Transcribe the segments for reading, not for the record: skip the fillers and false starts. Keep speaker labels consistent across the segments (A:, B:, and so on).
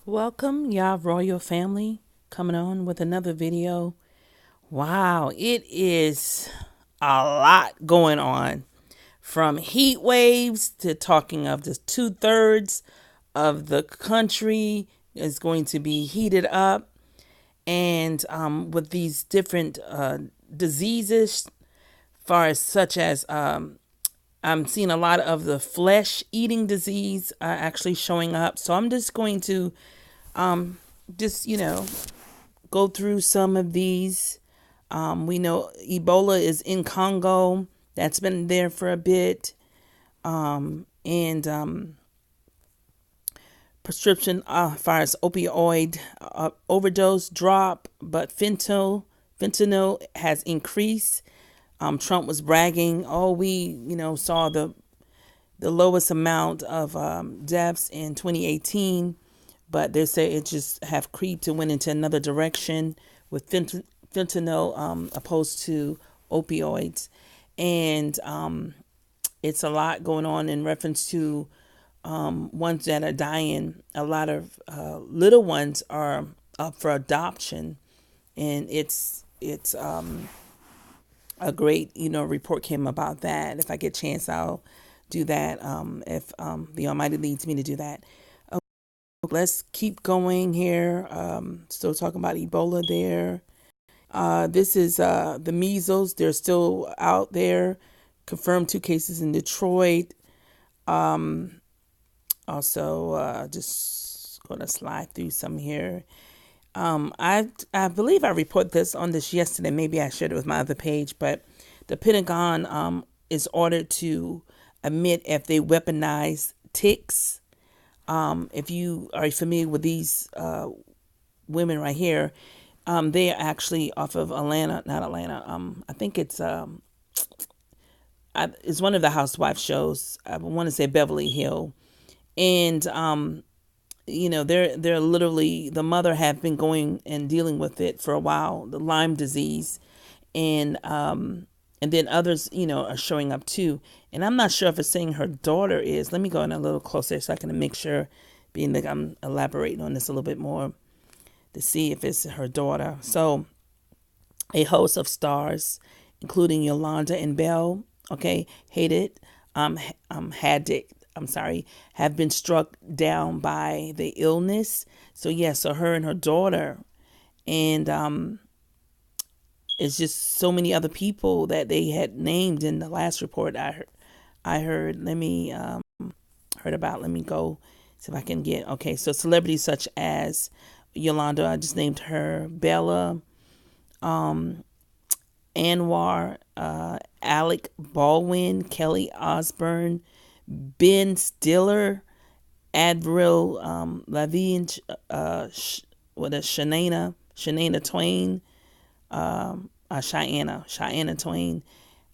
A: Welcome, y'all royal family, coming on with another video. Wow, it is a lot going on, from heat waves to talking of the 2/3 of the country is going to be heated up, and with these different diseases, far as such as I'm seeing a lot of the flesh eating disease actually showing up. So I'm just going to just go through some of these. We know Ebola is in Congo. That's been there for a bit. And prescription as far as opioid overdose drop, but fentanyl has increased. Trump was bragging, oh, we saw the lowest amount of deaths in 2018, but they say it just have creeped and went into another direction with fentanyl opposed to opioids. And it's a lot going on in reference to ones that are dying. A lot of little ones are up for adoption, and it's a great report came about that. If I get a chance, I'll do that. If the Almighty leads me to do that. Let's keep going here. Still talking about Ebola there. This is the measles. They're still out there. Confirmed 2 cases in Detroit. Also, just going to slide through some here. I believe I reported this on this yesterday. Maybe I shared it with my other page, but the Pentagon is ordered to admit if they weaponize ticks. If you are familiar with these women right here, they are actually off of Atlanta, not Atlanta. I think it's one of the housewife shows. I want to say Beverly Hill, and they're literally, the mother have been going and dealing with it for a while, the Lyme disease, and then others are showing up too. And I'm not sure if it's saying her daughter is. Let me go in a little closer so I can make sure, being that I'm elaborating on this a little bit more, to see if it's her daughter. So a host of stars, including Yolanda and Belle, hated, Haddick, have been struck down by the illness. So so her and her daughter, and it's just so many other people that they had named in the last report I heard. Let me heard about. Let me go see if I can get. Okay, so celebrities such as Yolanda, I just named her, Bella, Anwar, Alec Baldwin, Kelly Osbourne, Ben Stiller, Admiral Lavigne, Shania Twain, Cheyenne Twain,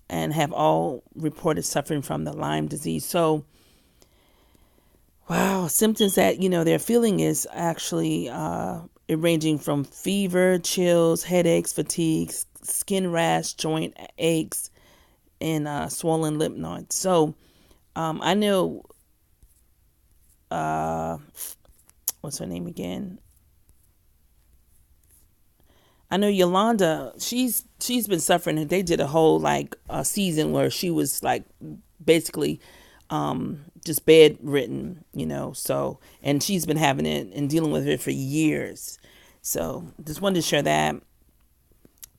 A: and have all reported suffering from the Lyme disease. So, wow, symptoms that they're feeling is actually ranging from fever, chills, headaches, fatigue, skin rash, joint aches, and swollen lymph nodes. So, I know, what's her name again? I know Yolanda, she's been suffering, and they did a whole season where she was basically just bedridden, so, and she's been having it and dealing with it for years. So just wanted to share that.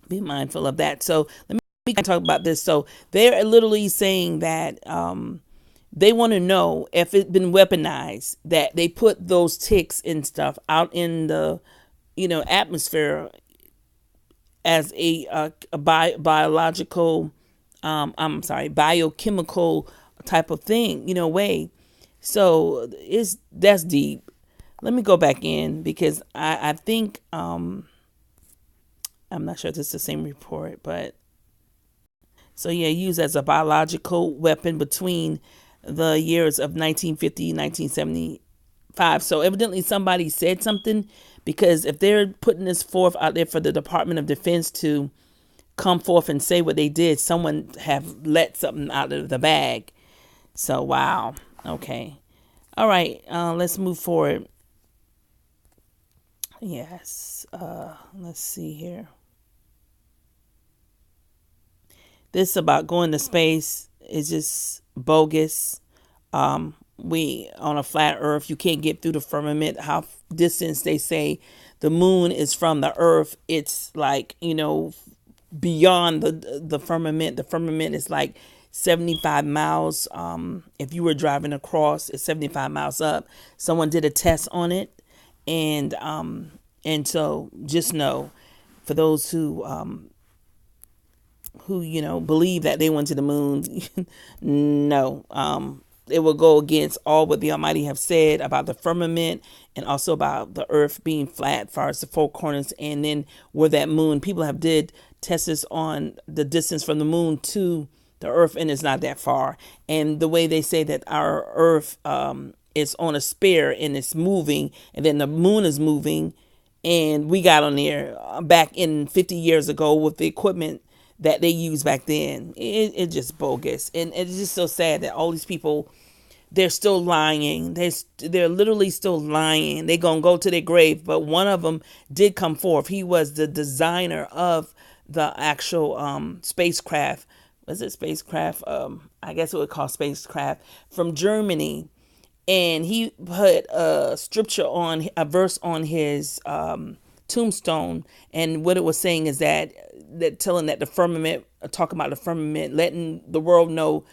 A: Be mindful of that. So let me talk about this. So they're literally saying that they want to know if it's been weaponized, that they put those ticks and stuff out in the atmosphere as a biological, biochemical type of thing, way. So that's deep. Let me go back in, because I think I'm not sure if it's the same report, but so used as a biological weapon between the years of 1950 and 1975. So evidently somebody said something, because if they're putting this forth out there for the Department of Defense to come forth and say what they did, someone have let something out of the bag. So wow. Okay. All right. Let's move forward. Yes. Let's see here. This about going to space is just bogus. We on a flat Earth, you can't get through the firmament. How distance they say the moon is from the Earth? It's like beyond the firmament. The firmament is like 75 miles. If you were driving across, it's 75 miles up. Someone did a test on it, and so just know, for those who believe that they went to the moon, no, it will go against all what the Almighty have said about the firmament, and also about the earth being flat, far as the four corners, and then where that moon. People have did tests on the distance from the moon to the earth, and it's not that far. And the way they say that our earth is on a sphere and it's moving, and then the moon is moving, and we got on there back in 50 years ago with the equipment that they used back then. It's just bogus, and it's just so sad that all these people, they're still lying. They're literally still lying. They're gonna go to their grave. But one of them did come forth. He was the designer of the actual spacecraft. Was it spacecraft? I guess it would call spacecraft, from Germany. And he put a verse on his tombstone, and what it was saying is that telling that the firmament, talking about the firmament, letting the world know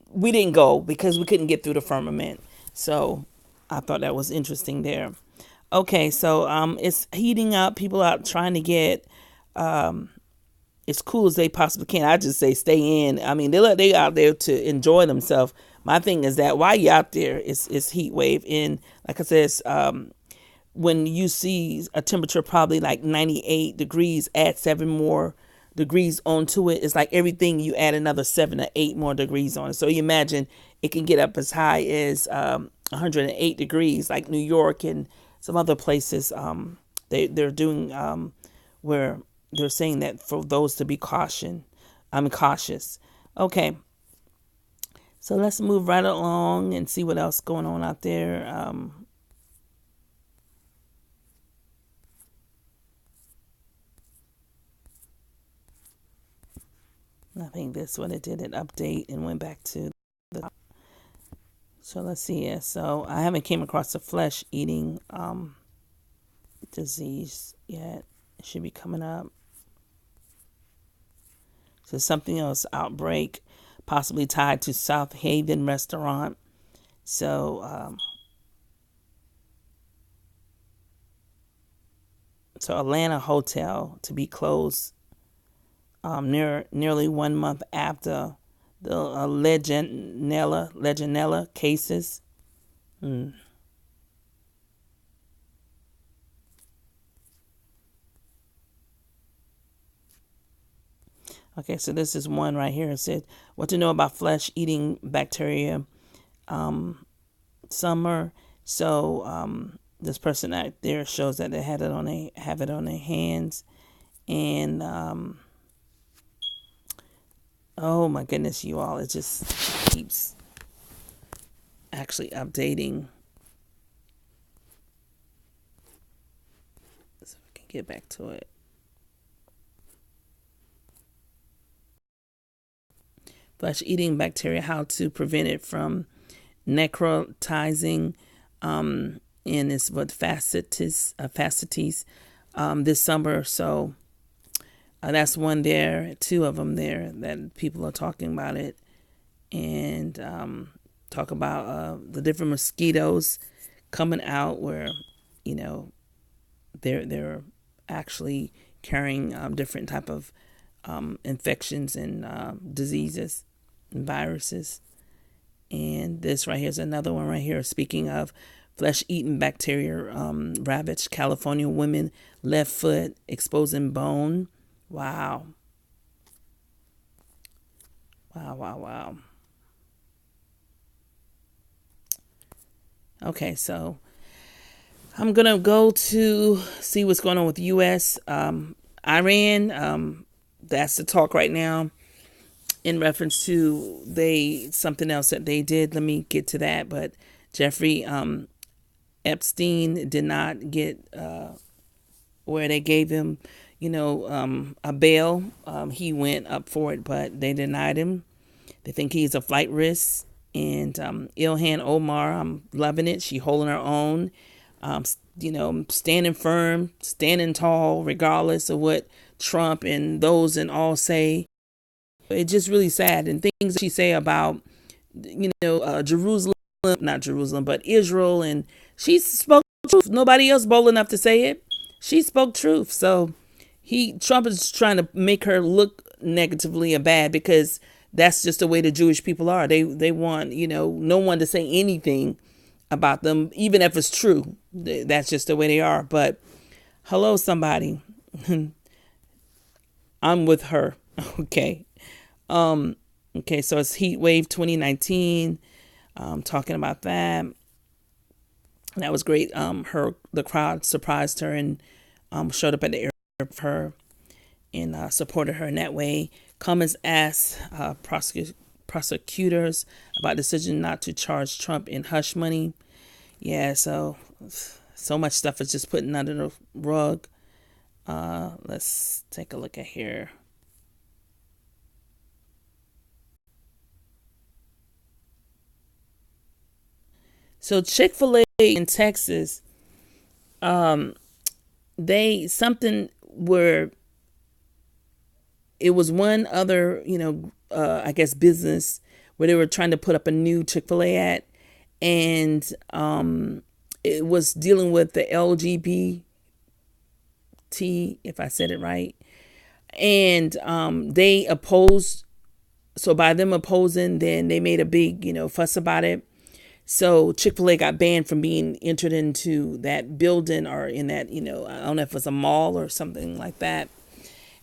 A: we didn't go because we couldn't get through the firmament. So I thought that was interesting there. Okay, so it's heating up. People are trying to get as cool as they possibly can. I just say stay in. I mean, they out there to enjoy themselves. My thing is that while you out there, it's heat wave. And like I said, when you see a temperature probably like 98 degrees, add 7 more degrees onto it. It's like everything, you add another 7 or 8 more degrees on it. So you imagine it can get up as high as 108 degrees, like New York and some other places. They're doing where they're saying that for those to be cautious. Okay, so let's move right along and see what else going on out there. I think this one, it did an update and went back to the top. So let's see here. So I haven't came across the flesh eating disease yet. It should be coming up. So something else, outbreak, possibly tied to South Haven restaurant. So so Atlanta hotel to be closed nearly 1 month after the Legionella cases. Okay, so this is one right here. It said, what to know about flesh-eating bacteria summer. So this person out there shows that they have it on their hands. And oh my goodness, you all, it just keeps actually updating. So we can get back to it. Flesh-eating bacteria, how to prevent it from necrotizing, and it's what facetes this summer. So that's one there, 2 of them there that people are talking about it, and talk about the different mosquitoes coming out where they're actually carrying different type of infections and diseases and viruses. And this right here is another one right here. Speaking of flesh-eating bacteria, ravaged California women left foot exposing bone. Wow. Wow. Okay, so I'm going to go to see what's going on with the U.S. Iran, that's the talk right now in reference to something else that they did. Let me get to that. But Jeffrey Epstein did not get where they gave him, a bail. He went up for it, but they denied him. They think he's a flight risk. And Ilhan Omar, I'm loving it. She holding her own, standing firm, standing tall, regardless of what Trump and those and all say. It's just really sad. And things that she say about, Jerusalem, not Jerusalem, but Israel. And she spoke truth. Nobody else bold enough to say it. She spoke truth. So Trump is trying to make her look negatively or bad because that's just the way the Jewish people are. They want, no one to say anything about them, even if it's true. That's just the way they are. But hello, somebody. I'm with her. Okay. Okay, so it's Heatwave 2019. Talking about that. That was great. The crowd surprised her and showed up at the airport for her and supported her in that way. Cummins asked prosecutors about decision not to charge Trump in hush money. Yeah, so much stuff is just putting under the rug. Let's take a look at here. So Chick-fil-A in Texas, they something where it was one other, I guess business where they were trying to put up a new Chick-fil-A at, and it was dealing with the LGBT, if I said it right, and they opposed. So by them opposing, then they made a big, fuss about it. So Chick-fil-A got banned from being entered into that building or in that, I don't know if it was a mall or something like that.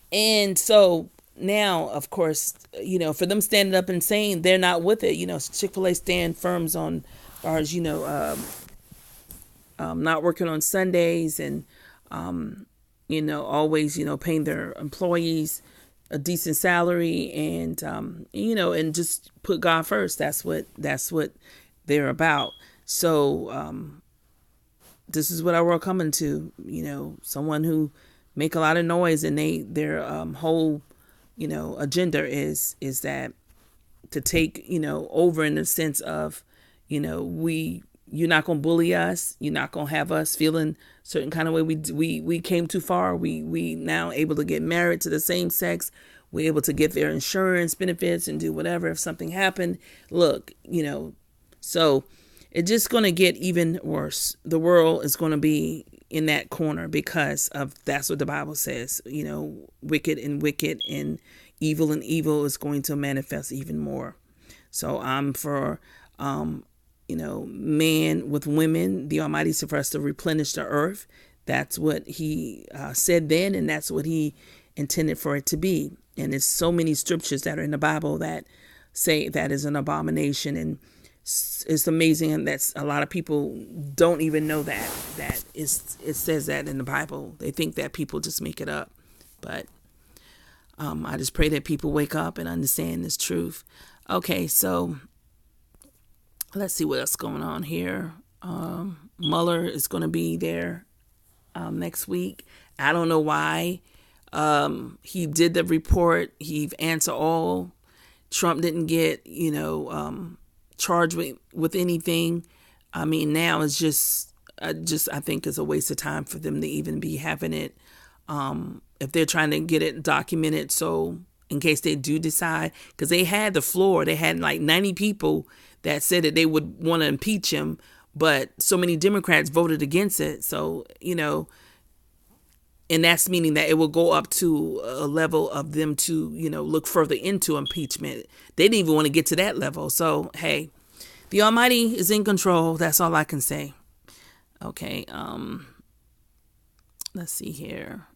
A: And so now, of course, for them standing up and saying they're not with it, Chick-fil-A stand firms on as far as, not working on Sundays and, always, paying their employees a decent salary and, and just put God first. That's what they're about. So this is what our world coming to, someone who make a lot of noise and their whole, agenda is that to take, over in the sense of, you're not going to bully us. You're not going to have us feeling certain kind of way. We came too far. We now able to get married to the same sex. We're able to get their insurance benefits and do whatever if something happened. Look, so it's just going to get even worse. The world is going to be in that corner because of that's what the Bible says. Wicked and evil is going to manifest even more. So I'm for, man with women. The Almighty said for us to replenish the earth. That's what he said then, and that's what he intended for it to be. And there's so many scriptures that are in the Bible that say that is an abomination, and it's amazing, and that's a lot of people don't even know that it says that in the Bible. They think that people just make it up, but I just pray that people wake up and understand this truth. Okay, so let's see what else going on here. Mueller is going to be there next week. I don't know why. He did the report. He answered all. Trump didn't get, charged with anything. I mean, now it's just I think it's a waste of time for them to even be having it. If they're trying to get it documented, so in case they do decide, because they had the floor, they had like 90 people that said that they would want to impeach him, but so many Democrats voted against it. So, and that's meaning that it will go up to a level of them to, look further into impeachment. They didn't even want to get to that level. So, hey, the Almighty is in control. That's all I can say. Okay. Let's see here.